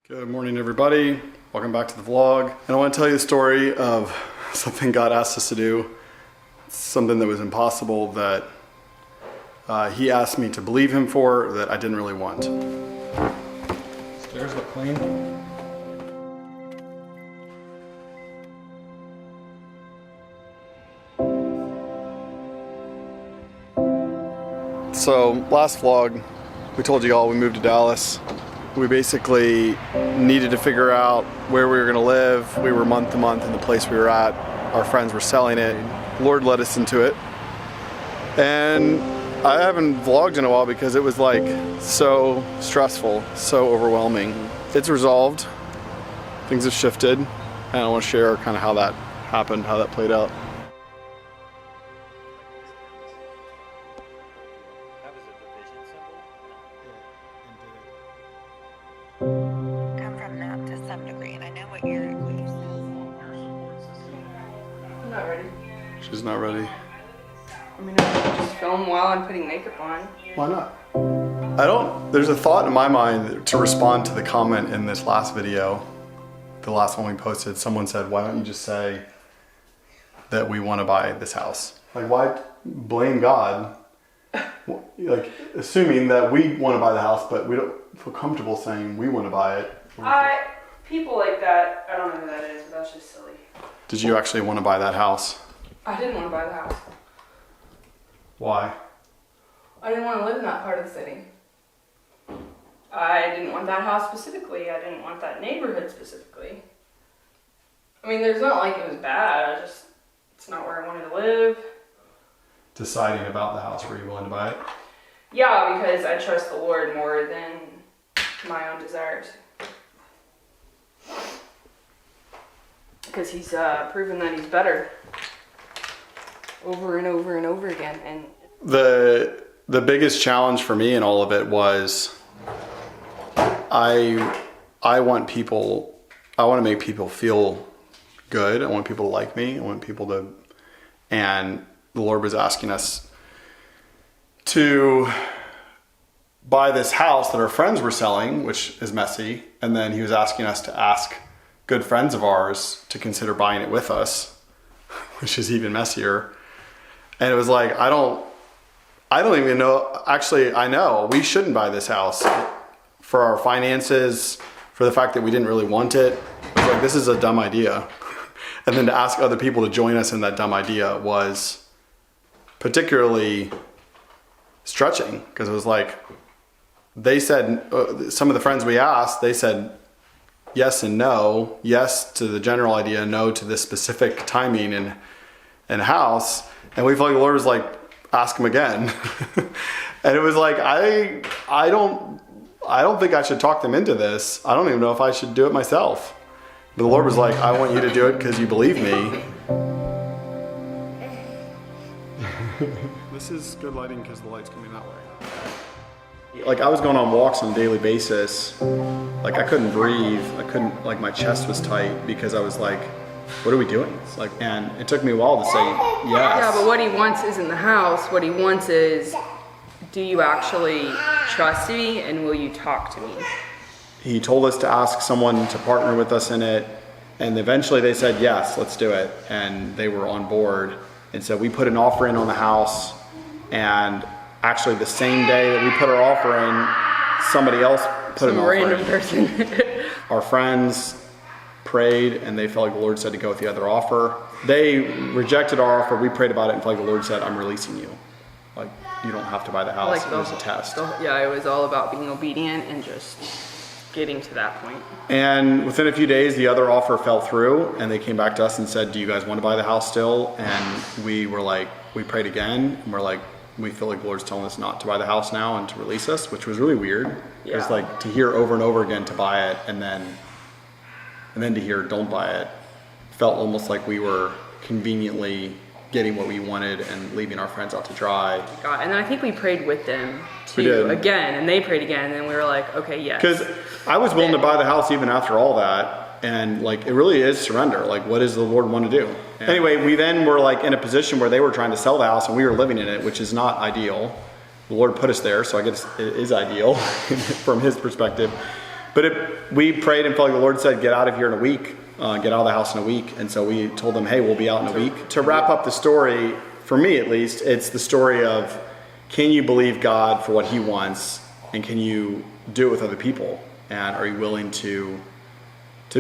Good morning, everybody. Welcome back to the vlog. And I want to tell you the story of something God asked us to do. Something that was impossible that he asked me to believe him for that I didn't really want. Stairs look clean. So last vlog, we told you all we moved to Dallas. We basically needed to figure out where we were gonna live. We were month to month in the place we were at. Our friends were selling it. Lord led us into it. And I haven't vlogged in a while because it was like so stressful, so overwhelming. It's resolved. Things have shifted. And I want to share kind of how that happened, how that played out. Come from that to some degree, and I know what you're saying. I'm not ready. She's not ready. I mean, I just film while I'm putting makeup on. Why not? There's a thought in my mind to respond to the comment in this last video, the last one we posted. Someone said, why don't you just say that we want to buy this house? Like, why blame God? Like, assuming that we want to buy the house, but we don't feel comfortable saying we want to buy it. People like that, I don't know who that is, but that's just silly. Did you actually want to buy that house? I didn't want to buy the house. Why? I didn't want to live in that part of the city. I didn't want that house specifically. I didn't want that neighborhood specifically. I mean, there's not like it was bad. It's not where I wanted to live. Deciding about the house, were you willing to buy it? Yeah, because I trust the Lord more than my own desires. Because he's proven that he's better over and over and over again. And the biggest challenge for me in all of it was I want to make people feel good. I want people to like me. I want people to, and the Lord was asking us to buy this house that our friends were selling, which is messy. And then he was asking us to ask good friends of ours to consider buying it with us, which is even messier. And it was like, I don't even know. Actually, I know we shouldn't buy this house for our finances, for the fact that we didn't really want it. It was like, this is a dumb idea. And then to ask other people to join us in that dumb idea was particularly stretching, because it was like, they said, some of the friends we asked, they said yes and no. Yes to the general idea, no to this specific timing and house. And we felt like the Lord was like, ask him again. And it was like, I don't think I should talk them into this. I don't even know if I should do it myself. But the Lord was like, I want you to do it because you believe me. This is good lighting because the light's coming that way. Like, I was going on walks on a daily basis. Like, I couldn't breathe. Like, my chest was tight because I was like, what are we doing? It's like, and it took me a while to say yes. yeah, but what he wants isn't the house. What he wants is, do you actually trust me and will you talk to me? He told us to ask someone to partner with us in it. And eventually they said, yes, let's do it. And they were on board. And so we put an offer in on the house. And actually the same day that we put our offer in, somebody else put an offer in. Some random person. Our friends prayed and they felt like the Lord said to go with the other offer. They rejected our offer. We prayed about it and felt like the Lord said, I'm releasing you. Like, you don't have to buy the house. It was a test. Yeah, it was all about being obedient and just getting to that point. And within a few days, the other offer fell through and they came back to us and said, do you guys want to buy the house still? And we were like, we prayed again and we're like, we feel like the Lord's telling us not to buy the house now and to release us, which was really weird. It was like to hear over and over again to buy it and then to hear don't buy it felt almost like we were conveniently getting what we wanted and leaving our friends out to dry. God, and then I think we prayed with them too again, and they prayed again, and then we were like, okay, yes. Because I was willing to buy the house even after all that, and like it really is surrender. Like, what does the Lord want to do? And anyway, we then were like in a position where they were trying to sell the house and we were living in it, which is not ideal. The Lord put us there, so I guess it is ideal from his perspective. But we prayed and felt like the Lord said, get out of here in a week, get out of the house in a week. And so we told them, hey, we'll be out in a week. To wrap up the story, for me at least, it's the story of, can you believe God for what he wants, and can you do it with other people? And are you willing to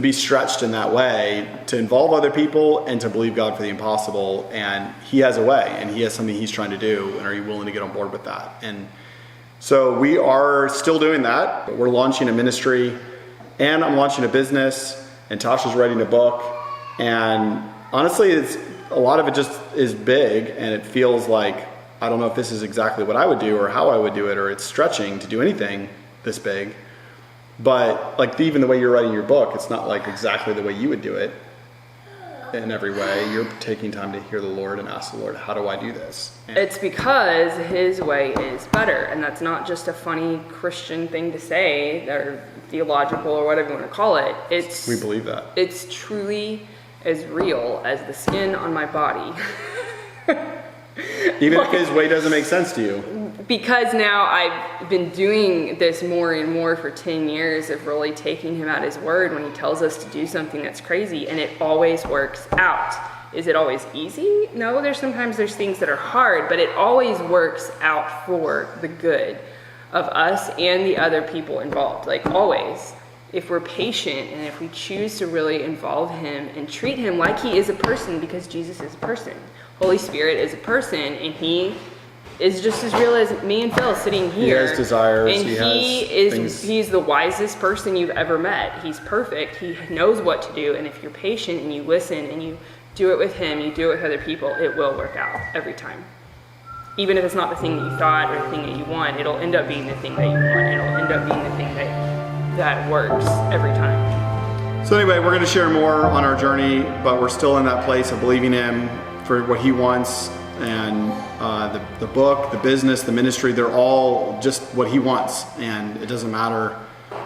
be stretched in that way, to involve other people and to believe God for the impossible? And he has a way, and he has something he's trying to do, and are you willing to get on board with that? And so we are still doing that, but we're launching a ministry, and I'm launching a business, and Tasha's writing a book. And honestly, a lot of it just is big, and it feels like, I don't know if this is exactly what I would do or how I would do it, or it's stretching to do anything this big. But like even the way you're writing your book, it's not like exactly the way you would do it in every way. You're taking time to hear the Lord and ask the Lord, how do I do this? And It's because his way is better. And that's not just a funny Christian thing to say, or theological, or whatever you want to call it. we believe that. It's truly as real as the skin on my body. Even if his way doesn't make sense to you. Because now I've been doing this more and more for 10 years of really taking him at his word when he tells us to do something that's crazy, and it always works out. Is it always easy? No, there's things that are hard, but it always works out for the good of us and the other people involved. Like always. If we're patient and if we choose to really involve him and treat him like he is a person, because Jesus is a person. Holy Spirit is a person, and he is just as real as me and Phil sitting here. He has desires. And he's the wisest person you've ever met. He's perfect. He knows what to do. And if you're patient and you listen and you do it with him, you do it with other people, it will work out every time. Even if it's not the thing that you thought or the thing that you want, it'll end up being the thing that you want. It'll end up being the thing that works every time. So anyway, we're going to share more on our journey, but we're still in that place of believing him for what he wants. And the book, the business, the ministry, they're all just what he wants. And it doesn't matter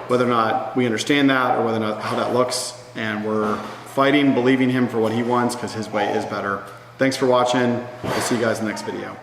whether or not we understand that or whether or not how that looks. And we're fighting, believing him for what he wants, because his way is better. Thanks for watching. We'll see you guys in the next video.